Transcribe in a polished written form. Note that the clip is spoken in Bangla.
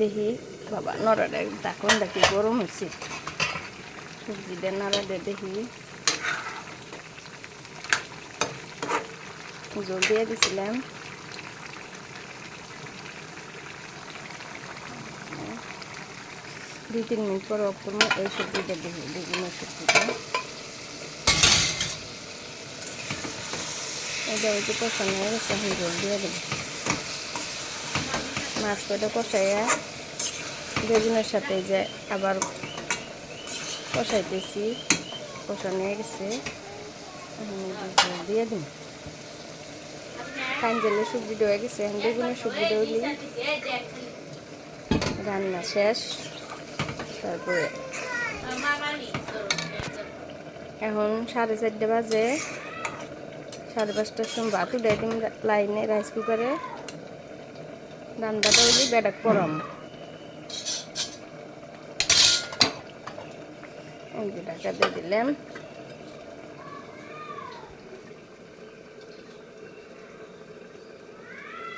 দেখি বাবা নড়াটা দেখুন দেখি গরম হয়েছে সবজিটা নাড়া দিয়ে দেখি জল দিয়ে দিছিলাম 2-3 মিনিট পর অফ করবো এই সবজিটা দেখি বেগুনের সবজিটা এটা হচ্ছে কষানো হয়ে গেছে এখন জল দিয়ে দেবো মাছ কটা কষাইয়া বেগুনের সাথে যে আবার কষাইতেছি কষানো হয়ে গেছে জল দিয়ে দিন কাঞ্জলের সবজিটা হয়ে গেছে এখন বেগুনের সবজিটা হইলি রান্না শেষ তারপরে এখন 4:30 বাজে 5:30টার সময় ভাত উঠাই দিম লাইনে রাইস কুকারে রান্নাটা হইলি বেডাক পড়াম এই যে ঢাকা দিয়ে দিলাম